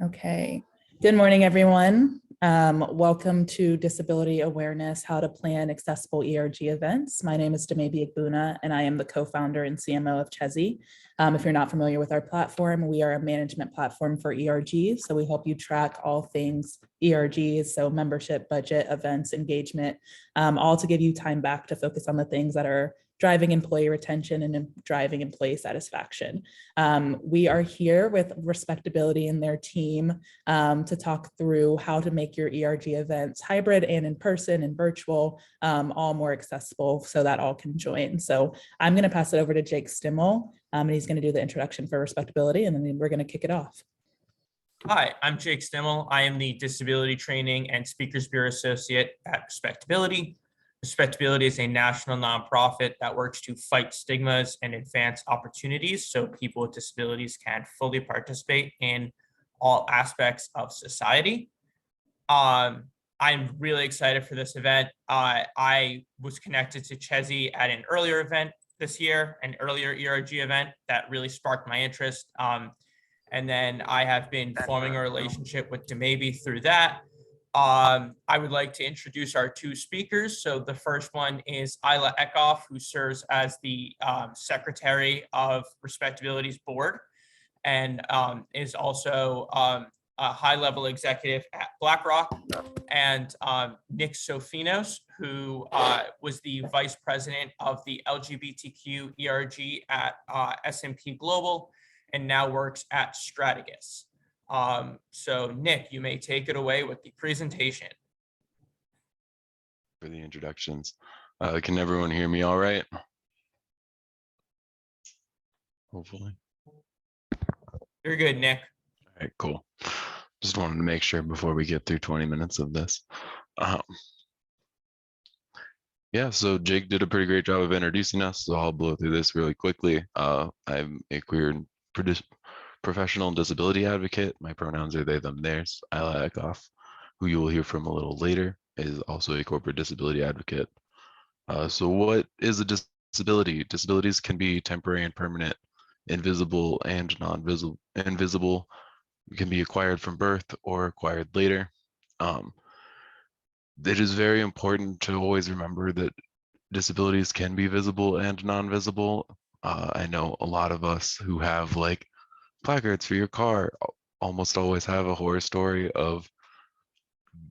Okay. Good morning, everyone. Welcome to Disability Awareness, How to Plan Accessible ERG Events. My name is Damabi Igbuna, and I am the co-founder and CMO of Chezi. If you're not familiar with our platform, we are a management platform for ERGs. So we help you track all things ERGs, so membership, budget, events, engagement, all to give you time back to focus on the things that are driving employee retention and driving employee satisfaction. We are here with RespectAbility and their team to talk through how to make your ERG events hybrid and in person and virtual, all more accessible so that all can join. So I'm going to pass it over to Jake Stimmel, and he's going to do the introduction for RespectAbility, and then we're going to kick it off. Hi, I'm Jake Stimmel. I am the Disability Training and Speakers Bureau Associate at RespectAbility. RespectAbility is a national nonprofit that works to fight stigmas and advance opportunities so people with disabilities can fully participate in all aspects of society. I'm really excited for this event. I was connected to Chezi at an earlier event this year, an earlier ERG event that really sparked my interest. And then I have been forming a relationship with Damabi through that. I would like to introduce our two speakers. So the first one is Isla Eckhoff, who serves as the secretary of RespectAbility's board and is also a high-level executive at BlackRock, and Nick Sophinos, who was the vice president of the LGBTQ ERG at S&P Global and now works at Strategus. So Nick, you may take it away with the presentation. For the introductions. Can everyone hear me all right? Hopefully. You're good, Nick. All right, cool. Just wanted to make sure before we get through 20 minutes of this. Yeah, so Jake did a pretty great job of introducing us, so I'll blow through this really quickly. I'm a queer professional disability advocate. My pronouns are they, them, theirs. Isla Eckhoff, who you will hear from a little later, is also a corporate disability advocate. So what is a disability? Disabilities can be temporary and permanent, invisible and non-visible. Invisible can be acquired from birth or acquired later. It is very important to always remember that disabilities can be visible and non-visible. I know a lot of us who have like placards for your car almost always have a horror story of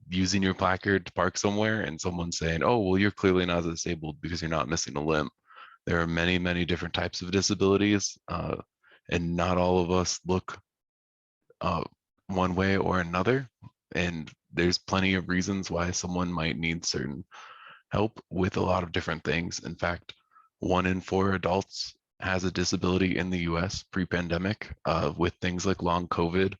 using your placard to park somewhere and someone saying, oh, well, you're clearly not disabled because you're not missing a limb. There are many, many different types of disabilities, and not all of us look one way or another. And there's plenty of reasons why someone might need certain help with a lot of different things. In fact, 1 in 4 adults has a disability in the US pre-pandemic with things like long COVID.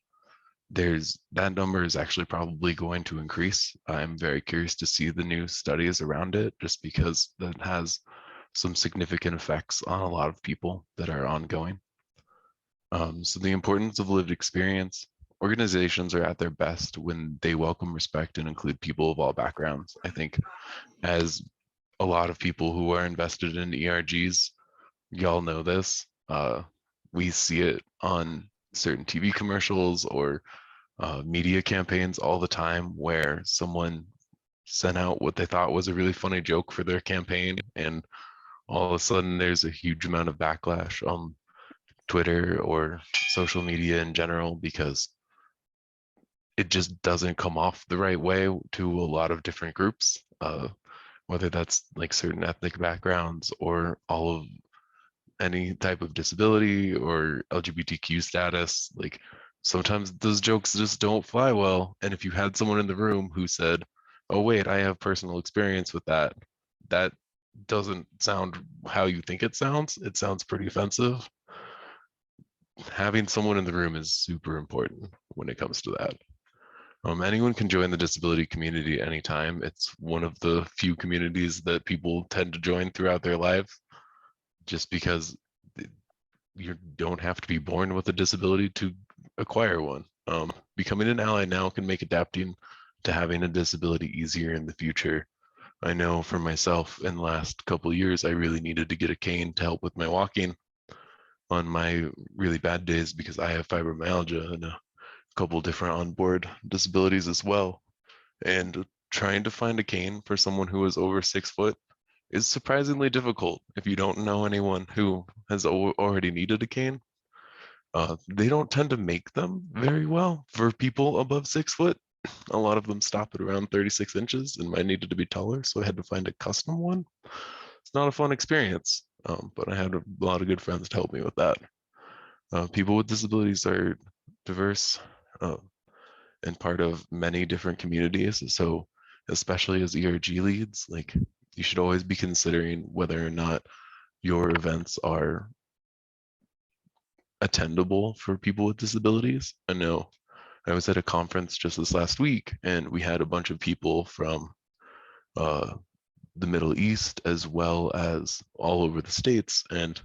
That number is actually probably going to increase. I'm very curious to see the new studies around it, just because that has some significant effects on a lot of people that are ongoing. So the importance of lived experience. Organizations are at their best when they welcome, respect, and include people of all backgrounds. I think as a lot of people who are invested in ERGs, y'all know this. We see it on certain TV commercials or media campaigns all the time where someone sent out what they thought was a really funny joke for their campaign, and all of a sudden there's a huge amount of backlash on Twitter or social media in general because it just doesn't come off the right way to a lot of different groups, whether that's like certain ethnic backgrounds or all of any type of disability or LGBTQ status. Like sometimes those jokes just don't fly well. And if you had someone in the room who said, oh wait, I have personal experience with that, that doesn't sound how you think it sounds. It sounds pretty offensive. Having someone in the room is super important when it comes to that. Anyone can join the disability community anytime. It's one of the few communities that people tend to join throughout their life, just because you don't have to be born with a disability to acquire one. Becoming an ally now can make adapting to having a disability easier in the future. I know for myself, in the last couple of years, I really needed to get a cane to help with my walking on my really bad days because I have fibromyalgia and a couple different onboard disabilities as well. And trying to find a cane for someone who is over 6 foot is surprisingly difficult if you don't know anyone who has already needed a cane. They don't tend to make them very well for people above 6 foot. A lot of them stop at around 36 inches, and mine needed to be taller, so I had to find a custom one. It's not a fun experience, but I had a lot of good friends to help me with that. People with disabilities are diverse and part of many different communities. So especially as ERG leads, like you should always be considering whether or not your events are attendable for people with disabilities. I know I was at a conference just this last week, and we had a bunch of people from the Middle East as well as all over the States, and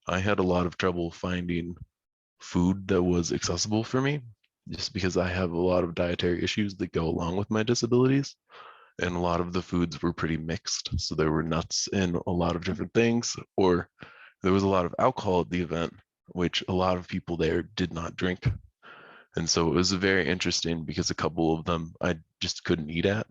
I had a lot of trouble finding food that was accessible for me, just because I have a lot of dietary issues that go along with my disabilities. And a lot of the foods were pretty mixed. So there were nuts in a lot of different things, or there was a lot of alcohol at the event, which a lot of people there did not drink. And so it was very interesting because a couple of them I just couldn't eat at.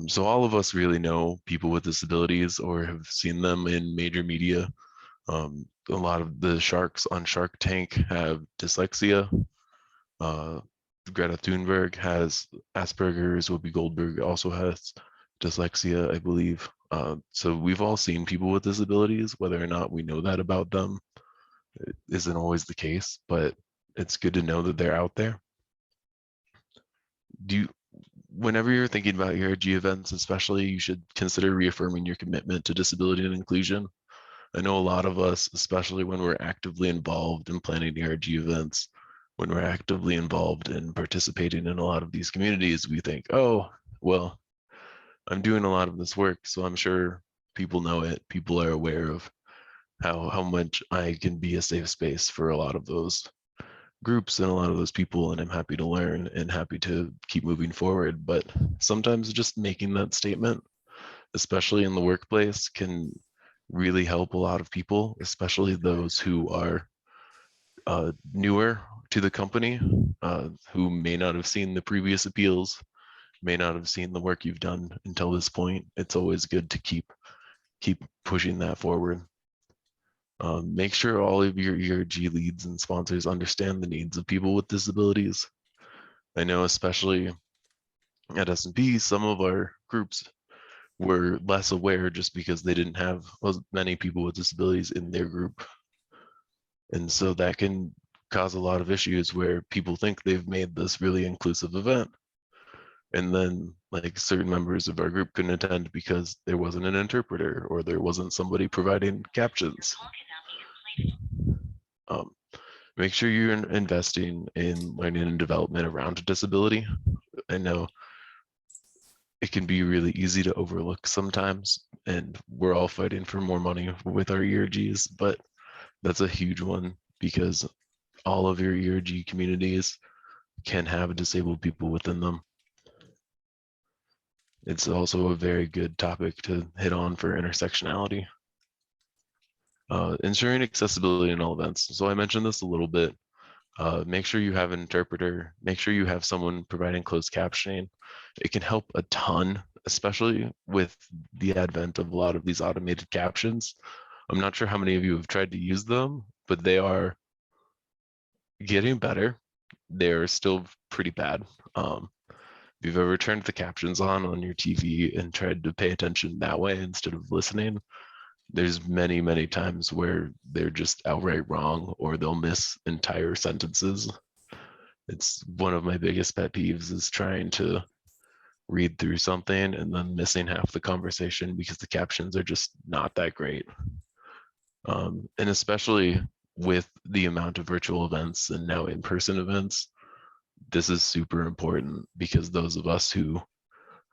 So all of us really know people with disabilities or have seen them in major media. A lot of the sharks on Shark Tank have dyslexia. Greta Thunberg has Asperger's. Whoopi Goldberg also has dyslexia, I believe. So we've all seen people with disabilities. Whether or not we know that about them isn't always the case, but it's good to know that they're out there. Whenever you're thinking about your ERG events, especially, you should consider reaffirming your commitment to disability and inclusion. I know a lot of us, especially when we're actively involved in planning ERG events, when we're actively involved in participating in a lot of these communities, we think, oh, well, I'm doing a lot of this work, so I'm sure people know it. People are aware of how much I can be a safe space for a lot of those groups and a lot of those people, and I'm happy to learn and happy to keep moving forward. But sometimes just making that statement, especially in the workplace, can really help a lot of people, especially those who are newer to the company, who may not have seen the previous appeals, may not have seen the work you've done until this point. It's always good to keep pushing that forward. Make sure all of your ERG leads and sponsors understand the needs of people with disabilities. I know especially at S&P, some of our groups were less aware just because they didn't have as many people with disabilities in their group. And so that can cause a lot of issues where people think they've made this really inclusive event. And then like certain members of our group couldn't attend because there wasn't an interpreter or there wasn't somebody providing captions. Make sure you're investing in learning and development around disability. I know it can be really easy to overlook sometimes, and we're all fighting for more money with our ERGs, but that's a huge one because all of your ERG communities can have disabled people within them. It's also a very good topic to hit on for intersectionality. Ensuring accessibility in all events. So I mentioned this a little bit. Make sure you have an interpreter. Make sure you have someone providing closed captioning. It can help a ton, especially with the advent of a lot of these automated captions. I'm not sure how many of you have tried to use them, but they are getting better. They're still pretty bad. If you've ever turned the captions on your TV and tried to pay attention that way instead of listening, there's many, many times where they're just outright wrong or they'll miss entire sentences. It's one of my biggest pet peeves is trying to read through something and then missing half the conversation because the captions are just not that great. And especially with the amount of virtual events and now in-person events, this is super important because those of us who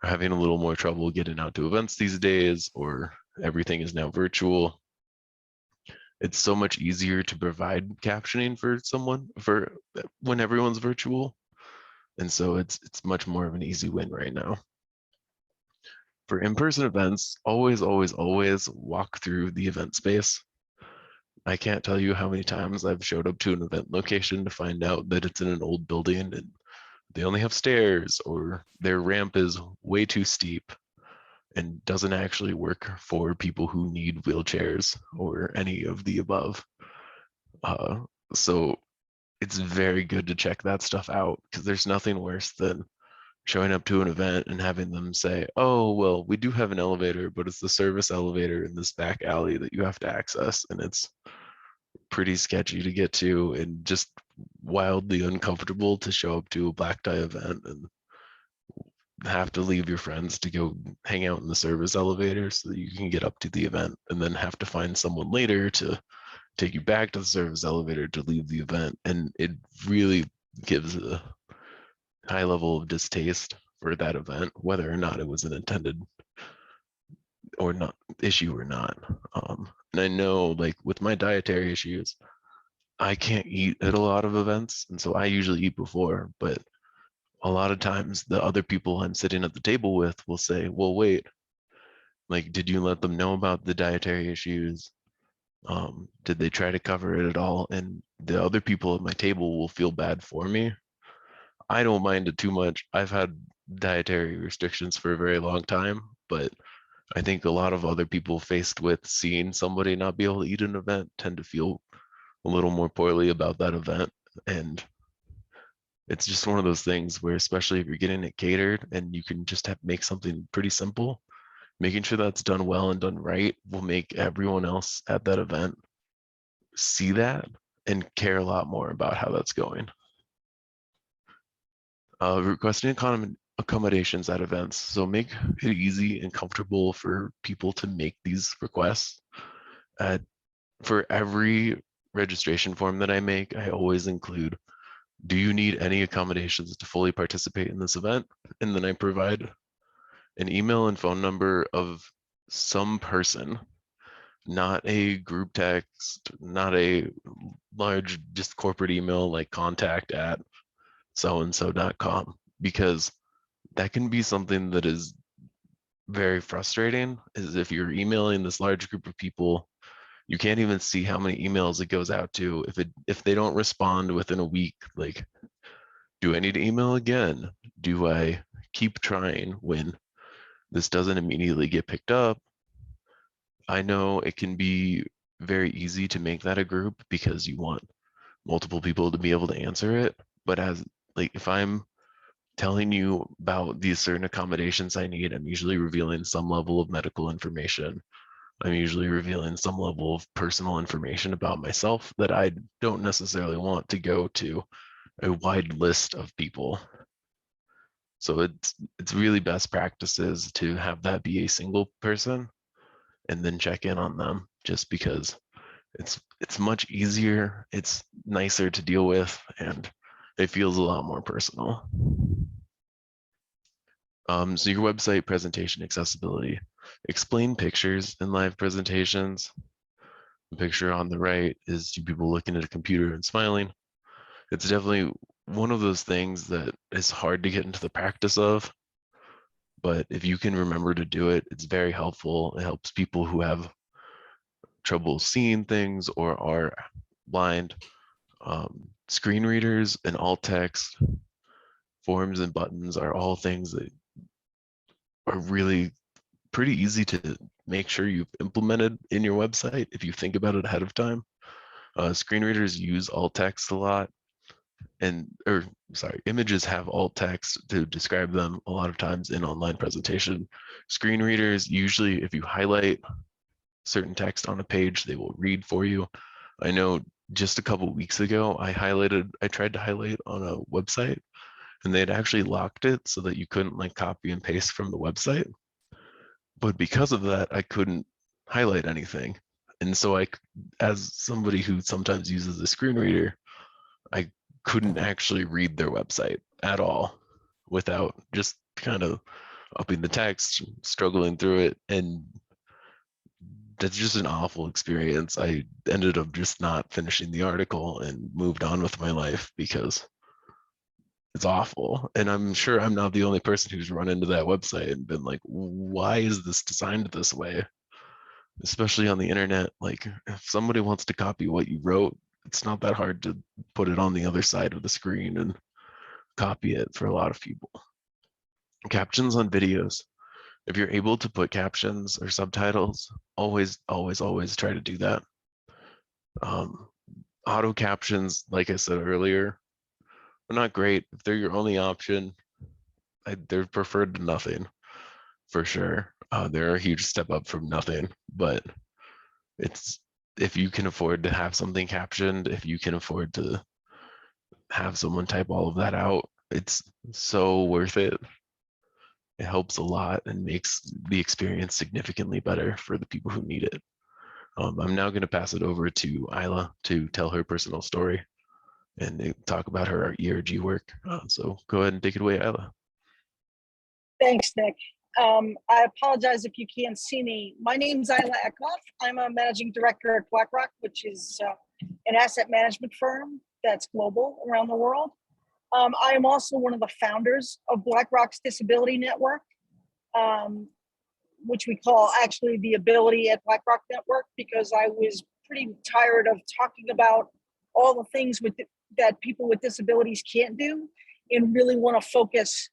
are having a little more trouble getting out to events these days, or everything is now virtual, it's so much easier to provide captioning for someone for when everyone's virtual. And so it's much more of an easy win right now. For in-person events, always walk through the event space. I can't tell you how many times I've showed up to an event location to find out that it's in an old building and they only have stairs, or their ramp is way too steep and doesn't actually work for people who need wheelchairs or any of the above. So it's very good to check that stuff out, because there's nothing worse than showing up to an event and having them say, oh, well, we do have an elevator, but it's the service elevator in this back alley that you have to access. And it's pretty sketchy to get to and just wildly uncomfortable to show up to a black tie event and have to leave your friends to go hang out in the service elevator so that you can get up to the event, and then have to find someone later to take you back to the service elevator to leave the event. And it really gives a high level of distaste for that event, whether or not it was an intended or not issue or not. And I know, like with my dietary issues, I can't eat at a lot of events, and so I usually eat before, but a lot of times the other people I'm sitting at the table with will say, well, wait, like, did you let them know about the dietary issues? Did they try to cover it at all? And the other people at my table will feel bad for me. I don't mind it too much. I've had dietary restrictions for a very long time, but I think a lot of other people faced with seeing somebody not be able to eat an event tend to feel a little more poorly about that event. And it's just one of those things where, especially if you're getting it catered and you can just make something pretty simple, making sure that's done well and done right will make everyone else at that event see that and care a lot more about how that's going. Requesting accommodations at events. So make it easy and comfortable for people to make these requests. For every registration form that I make, I always include, do you need any accommodations to fully participate in this event? And then I provide an email and phone number of some person, not a group text, not a large just corporate email like contact@soandso.com, because that can be something that is very frustrating. Is if you're emailing this large group of people, you can't even see how many emails it goes out to. If they don't respond within a week, like, do I need to email again? Do I keep trying when this doesn't immediately get picked up? I know it can be very easy to make that a group because you want multiple people to be able to answer it. But as like, if I'm telling you about these certain accommodations I need, I'm usually revealing some level of medical information. I'm usually revealing some level of personal information about myself that I don't necessarily want to go to a wide list of people. So it's really best practices to have that be a single person and then check in on them, just because it's much easier, it's nicer to deal with, and it feels a lot more personal. So your website presentation accessibility. Explain pictures in live presentations. The picture on the right is two people looking at a computer and smiling. It's definitely one of those things that is hard to get into the practice of, but if you can remember to do it, it's very helpful. It helps people who have trouble seeing things or are blind. Screen readers and alt text, forms and buttons are all things that are really pretty easy to make sure you've implemented in your website if you think about it ahead of time. Screen readers use alt text a lot, images have alt text to describe them a lot of times in online presentation. Screen readers, usually if you highlight certain text on a page, they will read for you. I know just a couple weeks ago, I tried to highlight on a website and they had actually locked it so that you couldn't like copy and paste from the website. But because of that, I couldn't highlight anything. And so as somebody who sometimes uses a screen reader, I couldn't actually read their website at all without just kind of upping the text, struggling through it. And that's just an awful experience. I ended up just not finishing the article and moved on with my life because it's awful. And I'm sure I'm not the only person who's run into that website and been like, why is this designed this way? especially on the internet. Like if somebody wants to copy what you wrote, it's not that hard to put it on the other side of the screen and copy it for a lot of people. Captions on videos. If you're able to put captions or subtitles, always try to do that. Auto captions, like I said earlier, are not great. If they're your only option, they're preferred to nothing for sure. They're a huge step up from nothing, but it's, if you can afford to have something captioned, if you can afford to have someone type all of that out, it's so worth it. It helps a lot and makes the experience significantly better for the people who need it. I'm now going to pass it over to Isla to tell her personal story and talk about her ERG work. So go ahead and take it away, Isla. Thanks, Nick. I apologize if you can't see me. My name's Isla Eckhoff. I'm a managing director at BlackRock, which is an asset management firm that's global around the world. I am also one of the founders of BlackRock's Disability Network, which we call actually the Ability at BlackRock Network, because I was pretty tired of talking about all the things that people with disabilities can't do, and really want to focus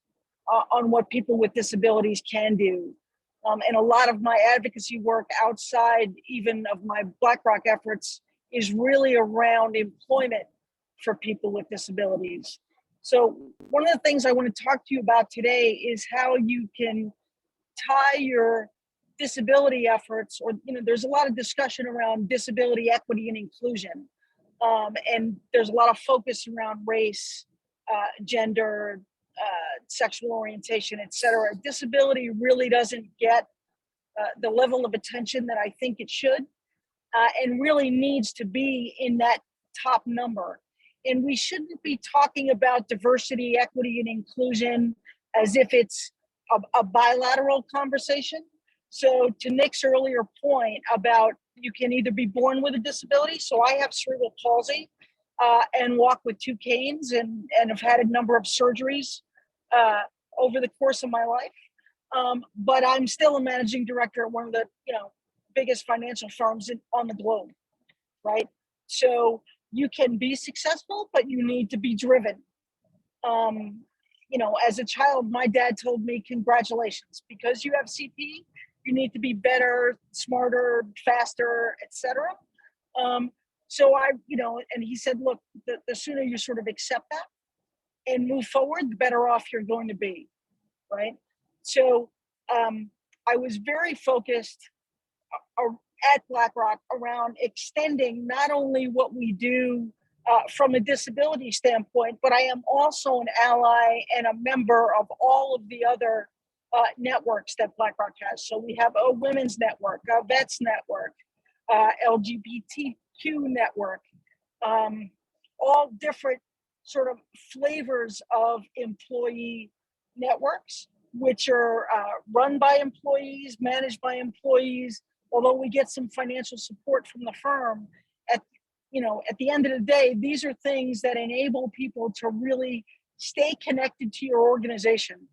on what people with disabilities can do. And a lot of my advocacy work outside even of my BlackRock efforts is really around employment for people with disabilities. So one of the things I want to talk to you about today is how you can tie your disability efforts, or, there's a lot of discussion around disability equity and inclusion. And there's a lot of focus around race, gender, sexual orientation, et cetera. Disability really doesn't get the level of attention that I think it should, and really needs to be in that top number. And we shouldn't be talking about diversity, equity, and inclusion as if it's a bilateral conversation. So to Nick's earlier point about you can either be born with a disability, so I have cerebral palsy and walk with two canes and have had a number of surgeries over the course of my life. But I'm still a managing director at one of the biggest financial firms on the globe, right? So you can be successful, but you need to be driven. As a child, my dad told me, congratulations, because you have CP, you need to be better, smarter, faster, etc. So and he said, look, the sooner you sort of accept that and move forward, the better off you're going to be, right? So I was very focused at BlackRock around extending not only what we do from a disability standpoint, but I am also an ally and a member of all of the other networks that BlackRock has. So we have a women's network, a vets network, LGBTQ network, all different sort of flavors of employee networks, which are run by employees, managed by employees. Although we get some financial support from the firm, at the end of the day, these are things that enable people to really stay connected to your organization.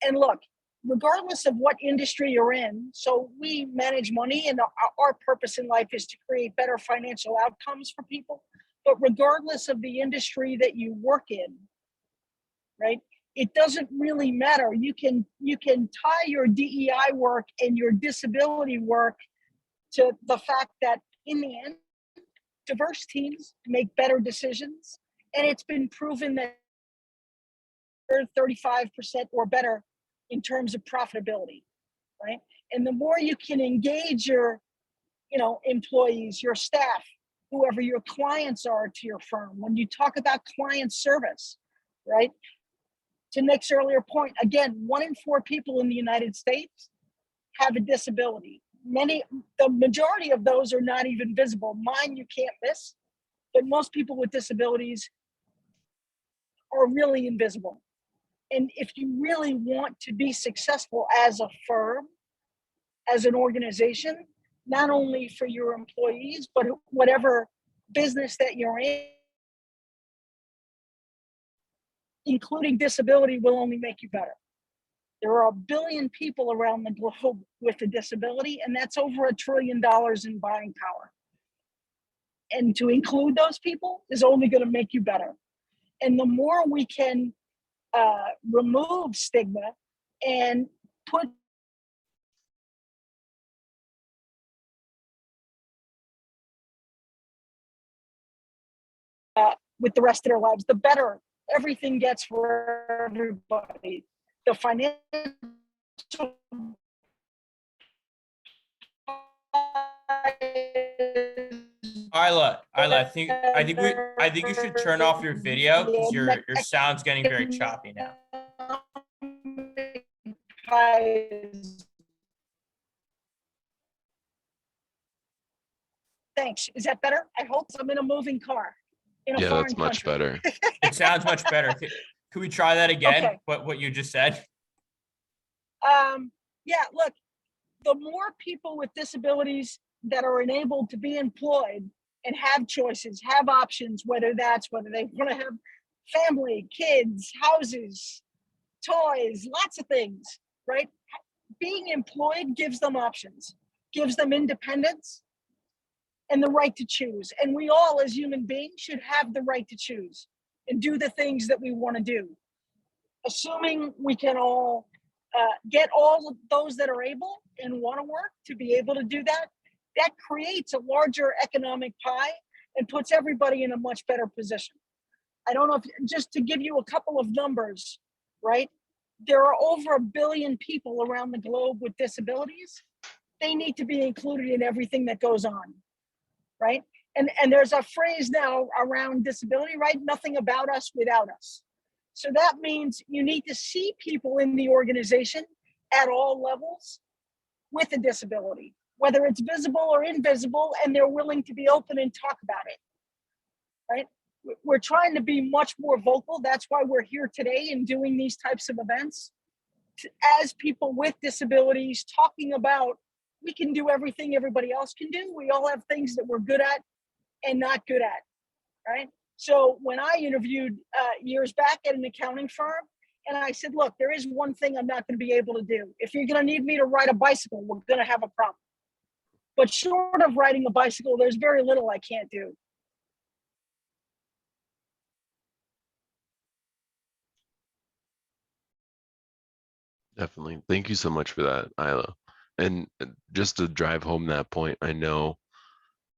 And look, regardless of what industry you're in, so we manage money, and our purpose in life is to create better financial outcomes for people. But regardless of the industry that you work in, right? It doesn't really matter. You can tie your DEI work and your disability work to the fact that in the end, diverse teams make better decisions. And it's been proven that 35% or better in terms of profitability, right? And the more you can engage your, employees, your staff, whoever your clients are to your firm, when you talk about client service, right? To Nick's earlier point, again, 1 in 4 people in the United States have a disability. The majority of those are not even visible. Mine you can't miss, but most people with disabilities are really invisible. And if you really want to be successful as a firm, as an organization, not only for your employees, but whatever business that you're in, including disability will only make you better. There are 1 billion people around the globe with a disability, and that's over $1 trillion in buying power. And to include those people is only going to make you better. And the more we can remove stigma and put with the rest of their lives, the better everything gets for everybody. The financial Isla, I think you should turn off your video because your sound's getting very choppy now. Thanks. Is that better? I hope. I'm in a moving car in a Yeah, foreign that's much country. better. It sounds much better. Could we try that again? Okay. What you just said? Yeah, look, the more people with disabilities that are enabled to be employed and have choices, have options, whether they want to have family, kids, houses, toys, lots of things, right? Being employed gives them options, gives them independence and the right to choose. And we all as human beings should have the right to choose and do the things that we want to do. Assuming we can all get all of those that are able and want to work to be able to do that, that creates a larger economic pie and puts everybody in a much better position. I don't know if, just to give you a couple of numbers, right? There are over 1 billion people around the globe with disabilities. They need to be included in everything that goes on, right? And there's a phrase now around disability, right? Nothing about us without us. So that means you need to see people in the organization at all levels with a disability, whether it's visible or invisible, and they're willing to be open and talk about it, right? We're trying to be much more vocal. That's why we're here today and doing these types of events as people with disabilities, talking about we can do everything everybody else can do. We all have things that we're good at and not good at, right? So when I interviewed years back at an accounting firm, and I said, look, there is one thing I'm not going to be able to do. If you're going to need me to ride a bicycle, we're going to have a problem. But short of riding a bicycle, there's very little I can't do. Definitely. Thank you so much for that, Isla. And just to drive home that point,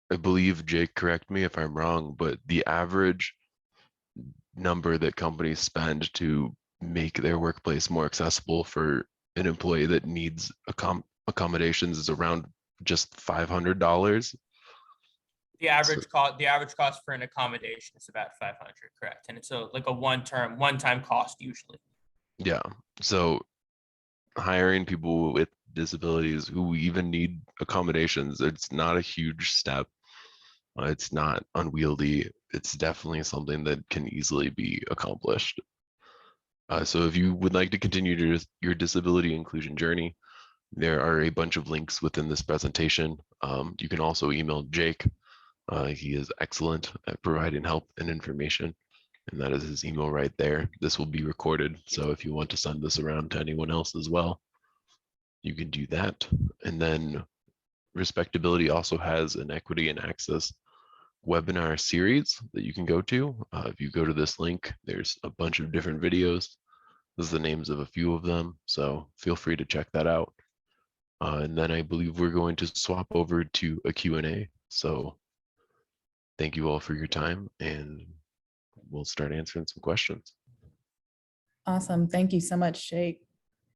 I believe, Jake, correct me if I'm wrong, but the average number that companies spend to make their workplace more accessible for an employee that needs accommodations is around just $500. The average cost for an accommodation is about 500, correct? And it's like a one-time cost usually. Yeah. So hiring people with disabilities who even need accommodations, it's not a huge step. It's not unwieldy. It's definitely something that can easily be accomplished. So if you would like to continue your disability inclusion journey, there are a bunch of links within this presentation. You can also email Jake. He is excellent at providing help and information, and that is his email right there. This will be recorded, so if you want to send this around to anyone else as well, you can do that. And then RespectAbility also has an equity and access webinar series that you can go to. If you go to this link, there's a bunch of different videos. This is the names of a few of them, so feel free to check that out. And then I believe we're going to swap over to a Q&A. So thank you all for your time, and we'll start answering some questions. Awesome. Thank you so much, Jake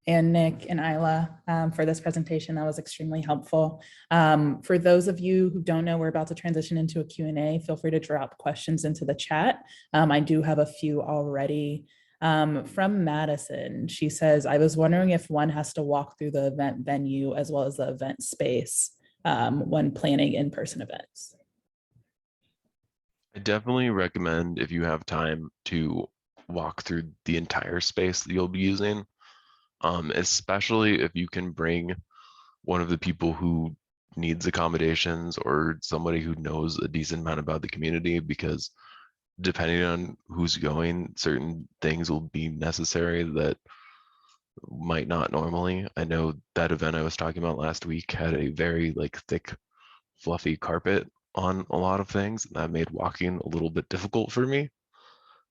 and Nick and Isla for this presentation. That was extremely helpful. For those of you who don't know, we're about to transition into a Q&A. Feel free to drop questions into the chat. I do have a few already. From Madison, she says, I was wondering if one has to walk through the event venue as well as the event space when planning in-person events. I definitely recommend, if you have time, to walk through the entire space that you'll be using, especially if you can bring one of the people who needs accommodations or somebody who knows a decent amount about the community, because depending on who's going, certain things will be necessary that might not normally. I know that event I was talking about last week had a very like thick, fluffy carpet on a lot of things, and that made walking a little bit difficult for me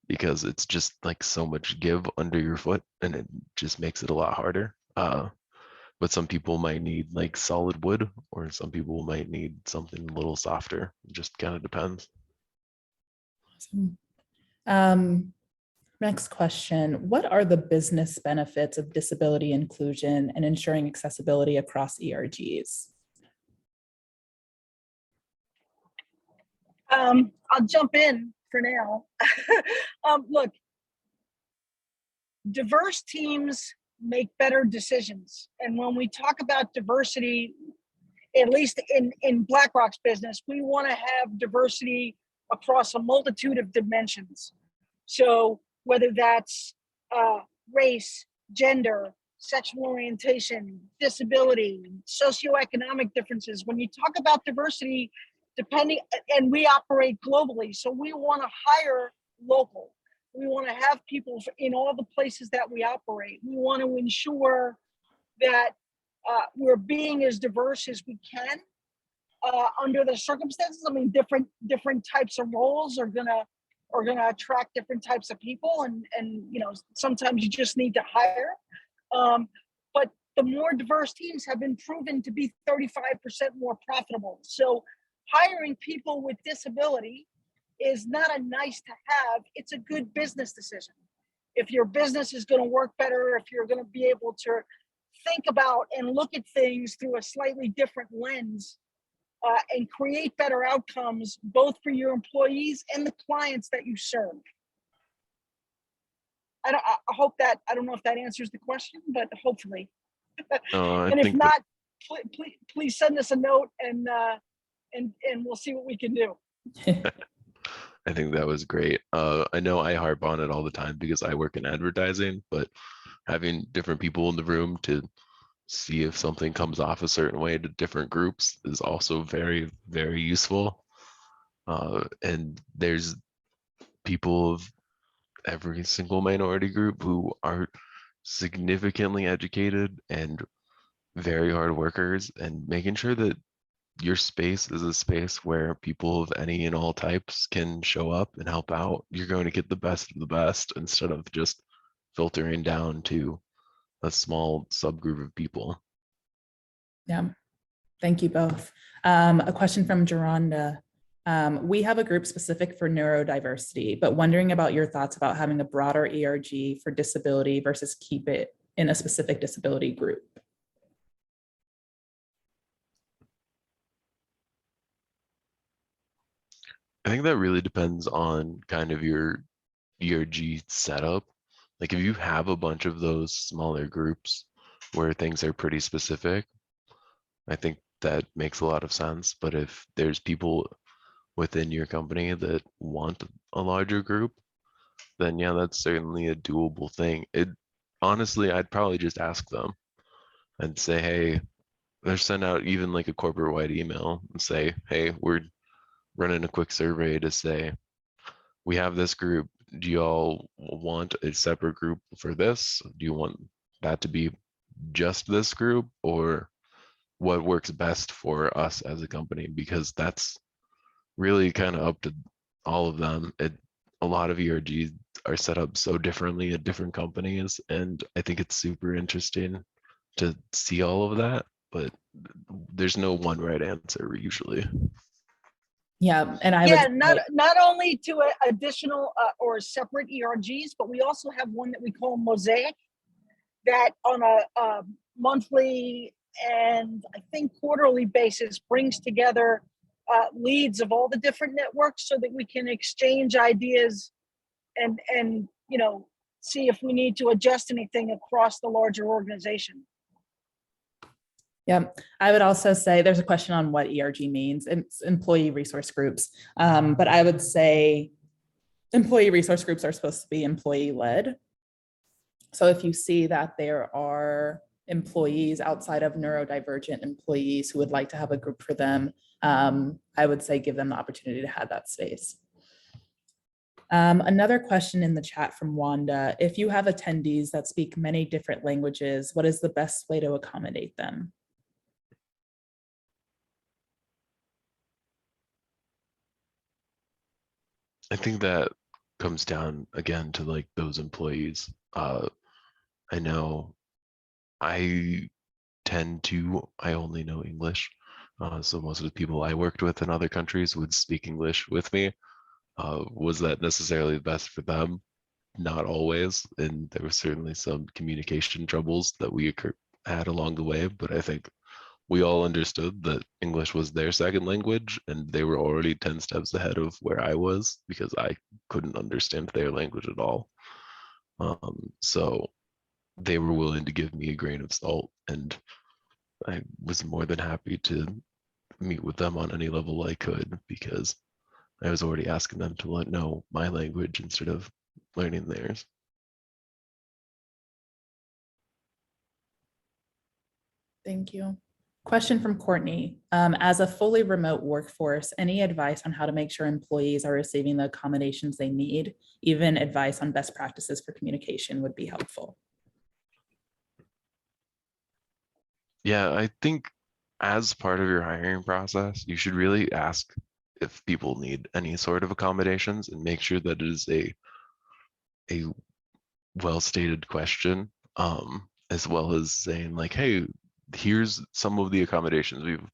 because it's just like so much give under your foot, and it just makes it a lot harder. But some people might need like solid wood, or some people might need something a little softer. It just kind of depends. Awesome. Next question. What are the business benefits of disability inclusion and ensuring accessibility across ERGs? I'll jump in for now. Look, diverse teams make better decisions. And when we talk about diversity, at least in BlackRock's business, we want to have diversity across a multitude of dimensions. So whether that's race, gender, sexual orientation, disability, socioeconomic differences, when you talk about diversity, and we operate globally, so we want to hire local. We want to have people in all the places that we operate. We want to ensure that we're being as diverse as we can under the circumstances. I mean, different types of roles are gonna attract different types of people, and you know, sometimes you just need to hire. But the more diverse teams have been proven to be 35% more profitable. So hiring people with disability is not a nice to have, it's a good business decision. If your business is going to work better, if you're going to be able to think about and look at things through a slightly different lens and create better outcomes, both for your employees and the clients that you serve. I hope that, I don't know if that answers the question, but hopefully. And if not, please send us a note and we'll see what we can do. I think that was great. I know I harp on it all the time because I work in advertising, but having different people in the room to see if something comes off a certain way to different groups is also very, very useful. And there's people of every single minority group who are significantly educated and very hard workers, and making sure that your space is a space where people of any and all types can show up and help out. You're going to get the best of the best instead of just filtering down to a small subgroup of people. Yeah, thank you both. A question from Geronda. We have a group specific for neurodiversity, but wondering about your thoughts about having a broader ERG for disability versus keep it in a specific disability group. I think that really depends on kind of your ERG setup. Like if you have a bunch of those smaller groups where things are pretty specific, I think that makes a lot of sense. But if there's people within your company that want a larger group, then yeah, that's certainly a doable thing. Honestly, I'd probably just ask them and say, hey, or send out even like a corporate wide email and say, hey, we're running a quick survey to say, we have this group. Do you all want a separate group for this? Do you want that to be just this group, or what works best for us as a company? Because that's really kind of up to all of them. A lot of ERGs are set up so differently at different companies, and I think it's super interesting to see all of that, but there's no one right answer usually. Yeah, and not only to additional or separate ERGs, but we also have one that we call Mosaic, that on a monthly and I think quarterly basis brings together leads of all the different networks so that we can exchange ideas and you know, see if we need to adjust anything across the larger organization. Yeah, I would also say there's a question on what ERG means. It's employee resource groups, but I would say employee resource groups are supposed to be employee led. So if you see that there are employees outside of neurodivergent employees who would like to have a group for them, I would say give them the opportunity to have that space. Another question in the chat from Wanda. If you have attendees that speak many different languages, what is the best way to accommodate them? I think that comes down again to like those employees. I know I I only know English. So most of the people I worked with in other countries would speak English with me. Was that necessarily the best for them? Not always. And there were certainly some communication troubles that we had along the way. But I think we all understood that English was their second language and they were already 10 steps ahead of where I was because I couldn't understand their language at all. So they were willing to give me a grain of salt, and I was more than happy to meet with them on any level I could because I was already asking them to know my language instead of learning theirs. Thank you. Question from Courtney. As a fully remote workforce, any advice on how to make sure employees are receiving the accommodations they need? Even advice on best practices for communication would be helpful. Yeah, I think as part of your hiring process, you should really ask if people need any sort of accommodations and make sure that it is a well-stated question, as well as saying like, hey, here's some of the accommodations we've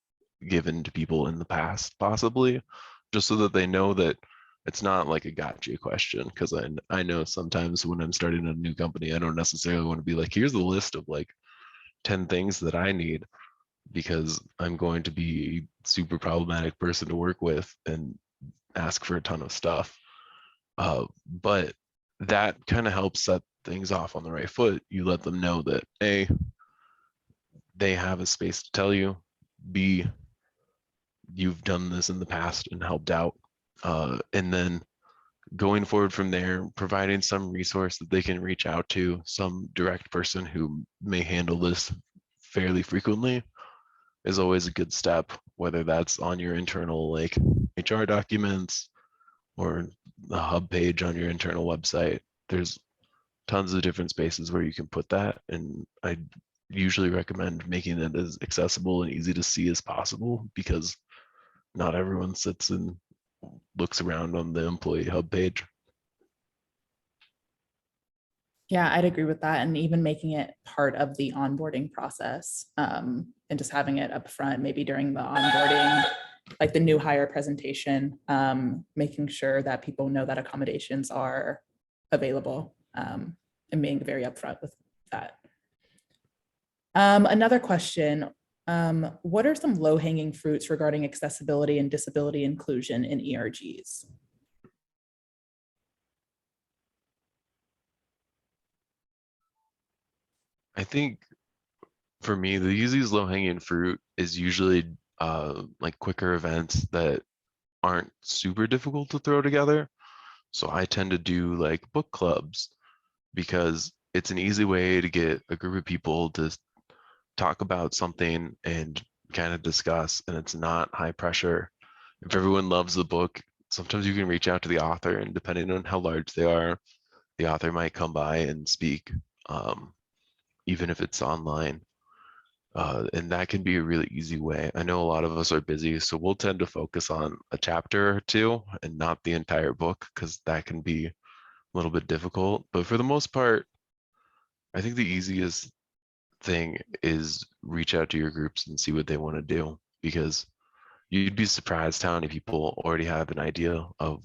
given to people in the past, possibly, just so that they know that it's not like a gotcha question. Because I know sometimes when I'm starting a new company, I don't necessarily want to be like, here's the list of like 10 things that I need, because I'm going to be a super problematic person to work with and ask for a ton of stuff. But that kind of helps set things off on the right foot. You let them know that A, they have a space to tell you, B, you've done this in the past and helped out. And then going forward from there, providing some resource that they can reach out to, some direct person who may handle this fairly frequently, is always a good step, whether that's on your internal like HR documents or the hub page on your internal website. There's tons of different spaces where you can put that. And I usually recommend making it as accessible and easy to see as possible, because not everyone sits and looks around on the employee hub page. Yeah, I'd agree with that. And even making it part of the onboarding process, and just having it up front, maybe during the onboarding, like the new hire presentation, making sure that people know that accommodations are available, and being very upfront with that. Another question, what are some low-hanging fruits regarding accessibility and disability inclusion in ERGs? I think for me, the easiest low-hanging fruit is usually like quicker events that aren't super difficult to throw together. So I tend to do like book clubs, because it's an easy way to get a group of people to talk about something and kind of discuss, and it's not high pressure. If everyone loves the book, sometimes you can reach out to the author, and depending on how large they are, the author might come by and speak, even if it's online. And that can be a really easy way. I know a lot of us are busy, so we'll tend to focus on a chapter or two and not the entire book, because that can be a little bit difficult. But for the most part, I think the easiest thing is reach out to your groups and see what they want to do, because you'd be surprised how many people already have an idea of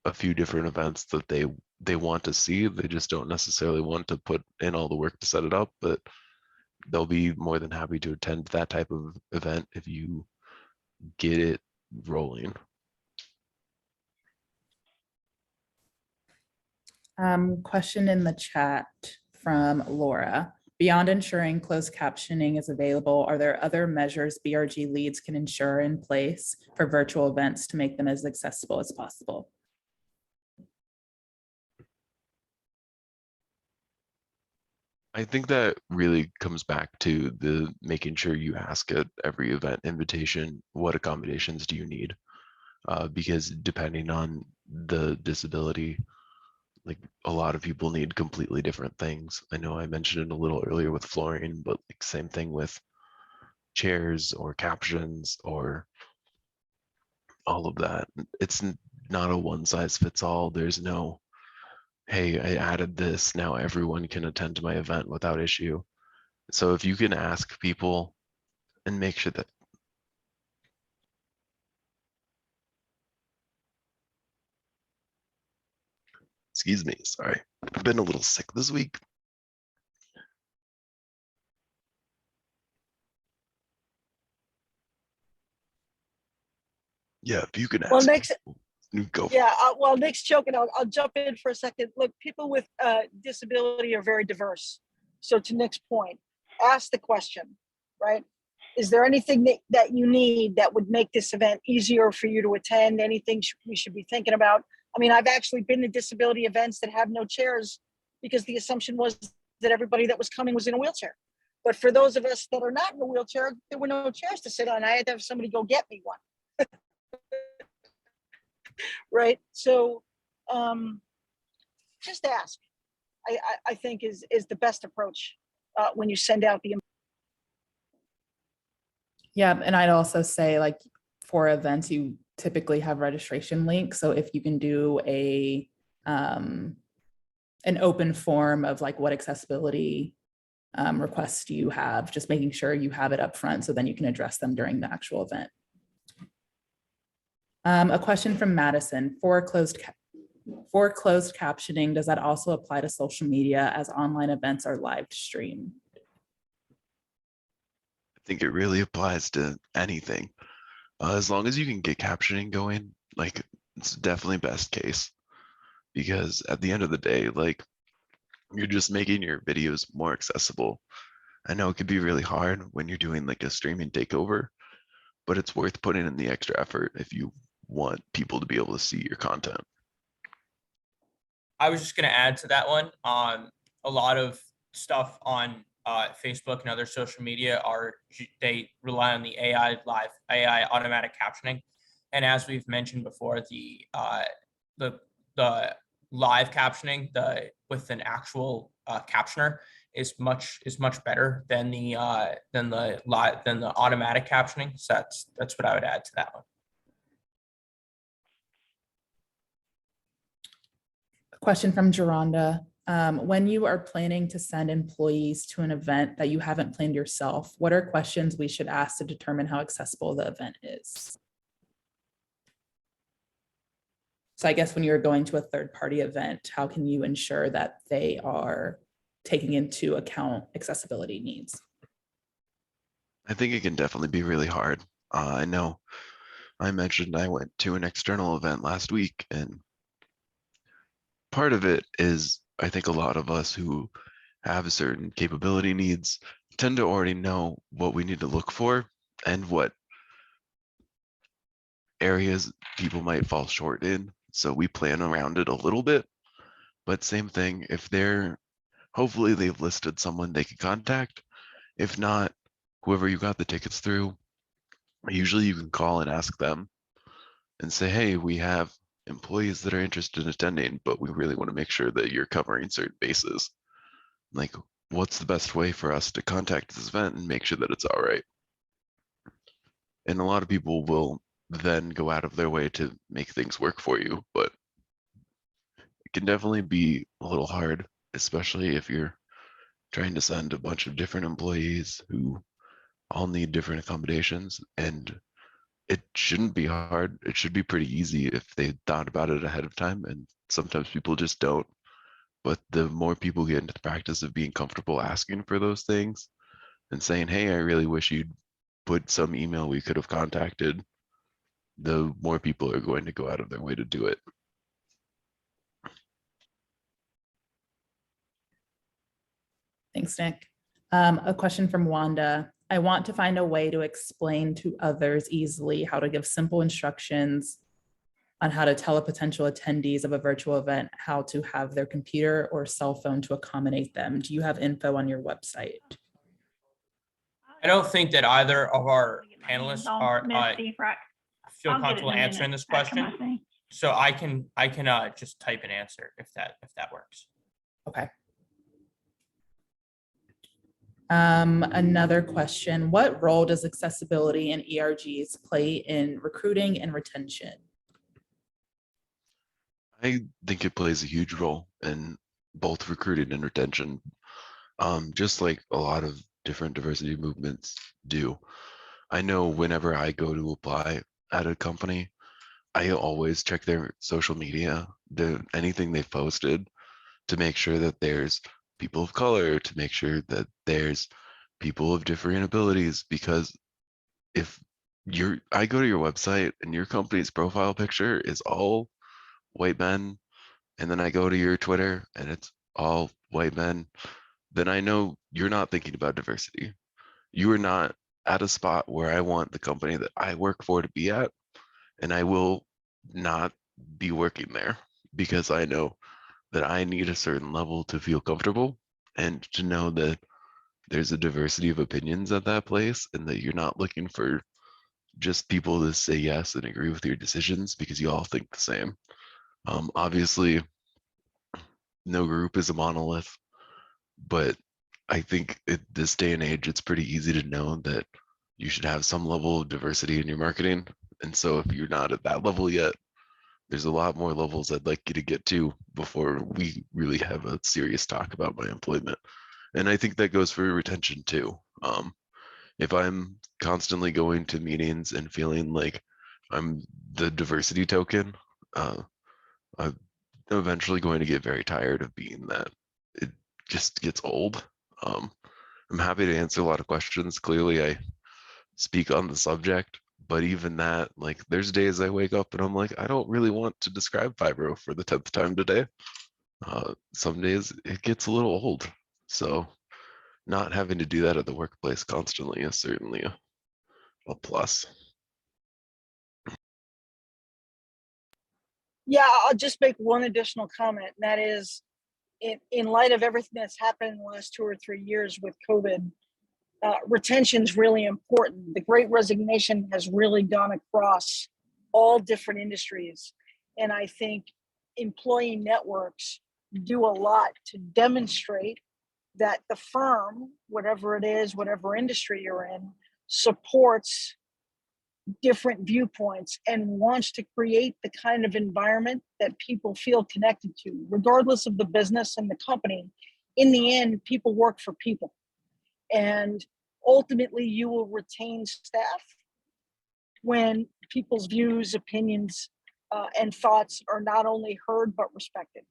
a few different events that they want to see. They just don't necessarily want to put in all the work to set it up, but they'll be more than happy to attend that type of event if you get it rolling. Question in the chat from Laura. Beyond ensuring closed captioning is available, are there other measures BRG leads can ensure in place for virtual events to make them as accessible as possible? I think that really comes back to the making sure you ask at every event invitation, what accommodations do you need? Because depending on the disability, like a lot of people need completely different things. I know I mentioned it a little earlier with flooring, but like same thing with chairs or captions or all of that. It's not a one size fits all. There's no, hey, I added this, now everyone can attend my event without issue. So if you can ask people and make sure that, excuse me, sorry, I've been a little sick this week. Yeah, if you can ask Well, next, people, you go. yeah, well, Nick's joking. I'll jump in for a second. Look, people with disability are very diverse. So to Nick's point, ask the question, right? Is there anything that you need that would make this event easier for you to attend? Anything we should be thinking about? I mean, I've actually been to disability events that have no chairs because the assumption was that everybody that was coming was in a wheelchair. But for those of us that are not in a wheelchair, there were no chairs to sit on. I had to have somebody go get me one. Right. So just ask, I think is the best approach when you send out the. Yeah, and I'd also say, like, for events, you typically have registration links. So if you can do an open form of like what accessibility requests do you have, just making sure you have it up front so then you can address them during the actual event. A question from Madison: for closed captioning, does that also apply to social media as online events are live streamed? I think it really applies to anything. As long as you can get captioning going, like it's definitely best case, because at the end of the day, like you're just making your videos more accessible. I know it could be really hard when you're doing like a streaming takeover, but it's worth putting in the extra effort if you want people to be able to see your content. I was just going to add to that one. A lot of stuff on Facebook and other social media they rely on the AI automatic captioning, and as we've mentioned before, the live captioning with an actual captioner is much better than the automatic captioning. So that's what I would add to that one. Question from Geronda. When you are planning to send employees to an event that you haven't planned yourself, what are questions we should ask to determine how accessible the event is? So I guess when you're going to a third-party event, how can you ensure that they are taking into account accessibility needs? I think it can definitely be really hard. I know I mentioned I went to an external event last week, and part of it is I think a lot of us who have certain capability needs tend to already know what we need to look for and what areas people might fall short in. So we plan around it a little bit, but same thing, if hopefully they've listed someone they can contact. If not, whoever you got the tickets through, usually you can call and ask them and say, hey, we have employees that are interested in attending, but we really want to make sure that you're covering certain bases. Like, what's the best way for us to contact this event and make sure that it's all right? And a lot of people will then go out of their way to make things work for you, but it can definitely be a little hard, especially if you're trying to send a bunch of different employees who all need different accommodations. And it shouldn't be hard. It should be pretty easy if they thought about it ahead of time. And sometimes people just don't. But the more people get into the practice of being comfortable asking for those things and saying, hey, I really wish you'd put some email we could have contacted, the more people are going to go out of their way to do it. Thanks, Nick. A question from Wanda. I want to find a way to explain to others easily how to give simple instructions on how to tell a potential attendees of a virtual event how to have their computer or cell phone to accommodate them. Do you have info on your website? I don't think that either of our panelists feel comfortable answering this question. So I can just type an answer if that works. Okay. Another question, what role does accessibility and ERGs play in recruiting and retention? I think it plays a huge role in both recruiting and retention, just like a lot of different diversity movements do. I know whenever I go to apply at a company, I always check their social media, anything they've posted, to make sure that there's people of color, to make sure that there's people of differing abilities. Because if I go to your website and your company's profile picture is all white men, and then I go to your Twitter and it's all white men, then I know you're not thinking about diversity. You are not at a spot where I want the company that I work for to be at, and I will not be working there, because I know that I need a certain level to feel comfortable and to know that there's a diversity of opinions at that place, and that you're not looking for just people to say yes and agree with your decisions because you all think the same. Obviously, no group is a monolith, but I think at this day and age, it's pretty easy to know that you should have some level of diversity in your marketing. And so if you're not at that level yet, there's a lot more levels I'd like you to get to before we really have a serious talk about my employment. And I think that goes for retention too. If I'm constantly going to meetings and feeling like I'm the diversity token, I'm eventually going to get very tired of being that. It just gets old. I'm happy to answer a lot of questions. Clearly, I speak on the subject, but even that, like, there's days I wake up and I'm like, I don't really want to describe fibro for the 10th time today. Some days it gets a little old. So not having to do that at the workplace constantly is certainly a plus. Yeah, I'll just make one additional comment, and that is, in light of everything that's happened in the last 2 or 3 years with COVID, retention is really important. The Great Resignation has really gone across all different industries, and I think employee networks do a lot to demonstrate that the firm, whatever it is, whatever industry you're in, supports different viewpoints and wants to create the kind of environment that people feel connected to, regardless of the business and the company. In the end, people work for people. And ultimately, you will retain staff when people's views, opinions, and thoughts are not only heard, but respected.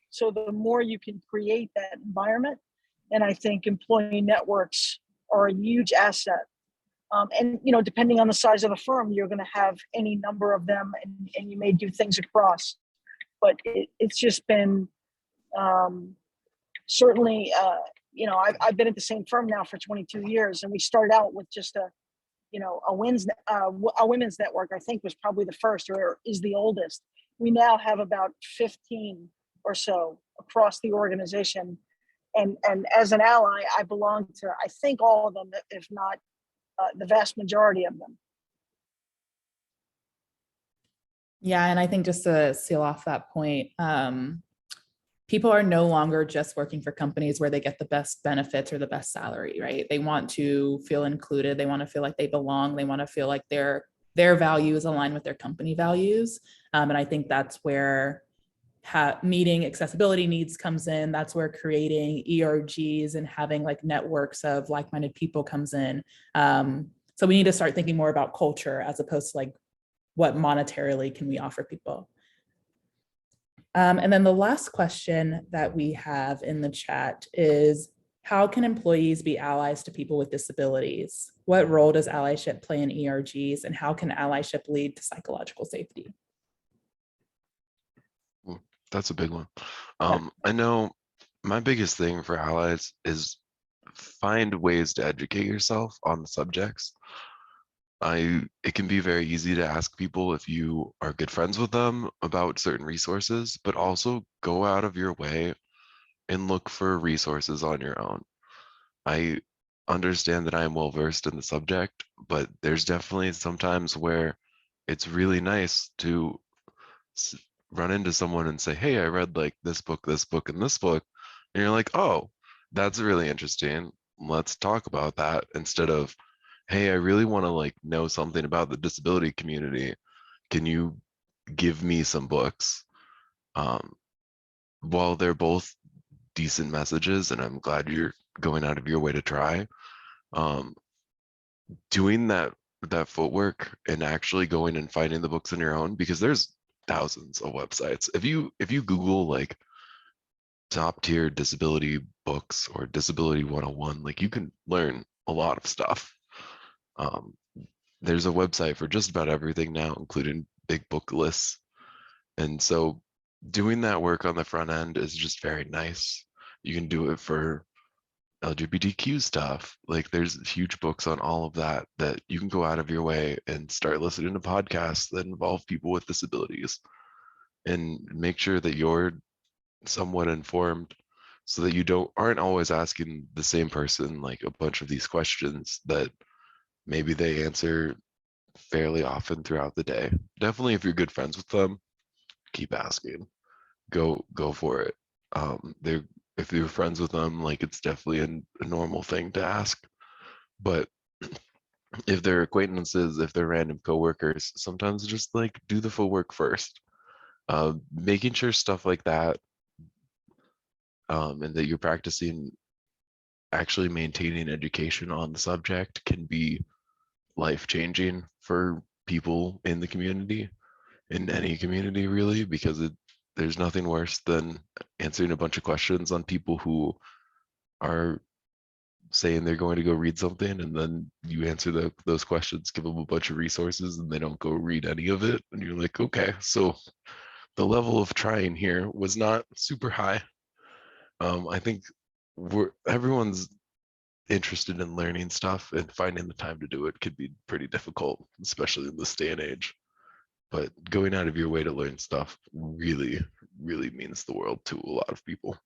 So the more you can create that environment, and I think employee networks are a huge asset. And depending on the size of the firm, you're going to have any number of them, and you may do things across. But it's just been certainly, I've been at the same firm now for 22 years, and we started out with just a women's network. I think was probably the first, or is the oldest. We now have about 15 or so across the organization, and as an ally, I belong to, I think, all of them, if not the vast majority of them. Yeah, and I think just to seal off that point, people are no longer just working for companies where they get the best benefits or the best salary, right? They want to feel included. They want to feel like they belong. They want to feel like their values align with their company values. And I think that's where meeting accessibility needs comes in. That's where creating ERGs and having like networks of like-minded people comes in. So we need to start thinking more about culture as opposed to like what monetarily can we offer people. And then the last question that we have in the chat is, how can employees be allies to people with disabilities? What role does allyship play in ERGs, and how can allyship lead to psychological safety? That's a big one. I know my biggest thing for allies is find ways to educate yourself on the subjects. It can be very easy to ask people if you are good friends with them about certain resources, but also go out of your way and look for resources on your own. I understand that I am well versed in the subject, but there's definitely some times where it's really nice to run into someone and say, hey, I read like this book, and this book. And you're like, oh, that's really interesting. Let's talk about that, instead of, hey, I really want to like know something about the disability community. Can you give me some books? While they're both decent messages, and I'm glad you're going out of your way to try, um, doing that footwork and actually going and finding the books on your own, because there's thousands of websites. If you Google like top tier disability books or disability 101, like you can learn a lot of stuff. Um, there's a website for just about everything now, including big book lists. And so doing that work on the front end is just very nice. You can do it for LGBTQ stuff. Like there's huge books on all of that that you can go out of your way and start listening to podcasts that involve people with disabilities, and make sure that you're somewhat informed, so that you aren't always asking the same person like a bunch of these questions that maybe they answer fairly often throughout the day. Definitely if you're good friends with them, keep asking. Go for it. They're If you're friends with them, like it's definitely a normal thing to ask. But if they're acquaintances, if they're random coworkers, sometimes just like do the footwork first. Making sure stuff like that, and that you're practicing actually maintaining education on the subject, can be life-changing for people in the community, in any community really, because there's nothing worse than answering a bunch of questions on people who are saying they're going to go read something, and then you answer those questions, give them a bunch of resources, and they don't go read any of it, and you're like, okay, so the level of trying here was not super high. I think everyone's interested in learning stuff, and finding the time to do it could be pretty difficult, especially in this day and age. But going out of your way to learn stuff really, really means the world to a lot of people.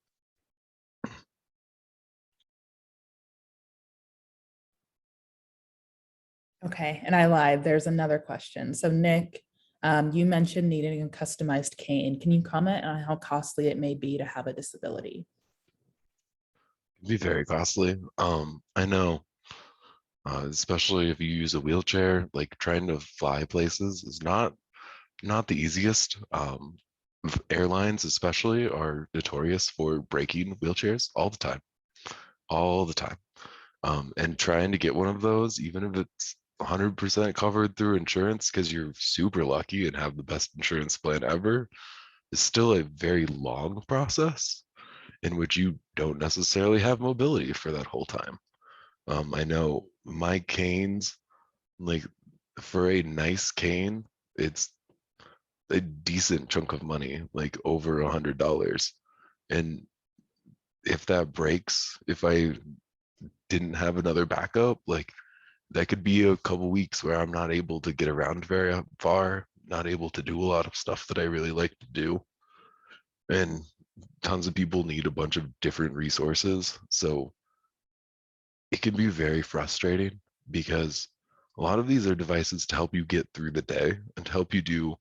Okay, and I lied. There's another question. So Nick, you mentioned needing a customized cane. Can you comment on how costly it may be to have a disability? It'd be very costly. I know, especially if you use a wheelchair, like trying to fly places is not the easiest. Airlines especially are notorious for breaking wheelchairs all the time. And trying to get one of those, even if it's 100% covered through insurance because you're super lucky and have the best insurance plan ever, is still a very long process in which you don't necessarily have mobility for that whole time. I know my canes, like for a nice cane, it's a decent chunk of money, like over $100. And if that breaks, if I didn't have another backup, like that could be a couple weeks where I'm not able to get around very far, not able to do a lot of stuff that I really like to do. And tons of people need a bunch of different resources. So it can be very frustrating, because a lot of these are devices to help you get through the day and to help you do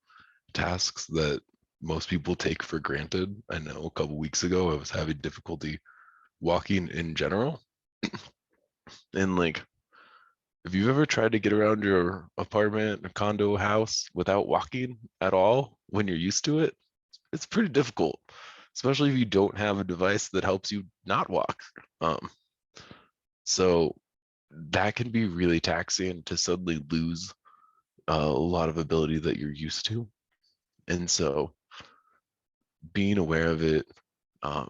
tasks that most people take for granted. I know a couple weeks ago I was having difficulty walking in general. And like, if you've ever tried to get around your apartment, a condo, house without walking at all when you're used to it, it's pretty difficult, especially if you don't have a device that helps you not walk. So that can be really taxing to suddenly lose a lot of ability that you're used to. And so being aware of it, um,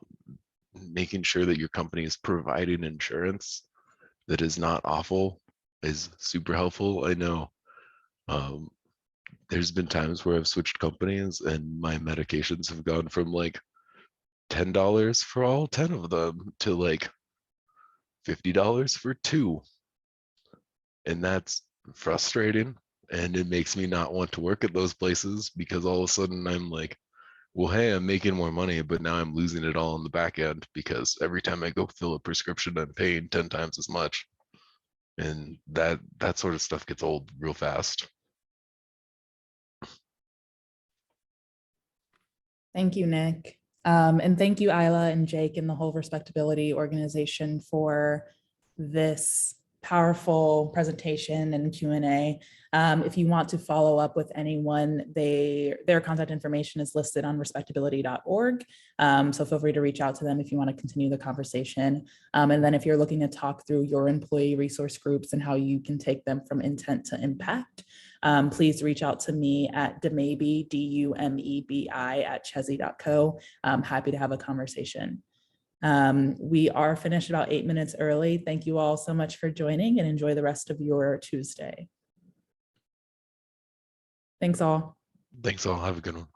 making sure that your company is providing insurance that is not awful is super helpful. I know um, there's been times where I've switched companies and my medications have gone from like $10 for all 10 of them to like $50 for 2. And that's frustrating. And it makes me not want to work at those places, because all of a sudden I'm like, well, hey, I'm making more money, but now I'm losing it all on the back end, because every time I go fill a prescription, I'm paying 10 times as much. And that sort of stuff gets old real fast. Thank you, Nick. And thank you, Isla and Jake and the whole RespectAbility organization for this powerful presentation and Q&A. If you want to follow up with anyone, their contact information is listed on respectability.org. So feel free to reach out to them if you want to continue the conversation. And then if you're looking to talk through your employee resource groups and how you can take them from intent to impact, please reach out to me at Dumebi, D-U-M-E-B-I @chezi.co. I'm happy to have a conversation. We are finished about 8 minutes early. Thank you all so much for joining and enjoy the rest of your Tuesday. Thanks all. Thanks all. Have a good one.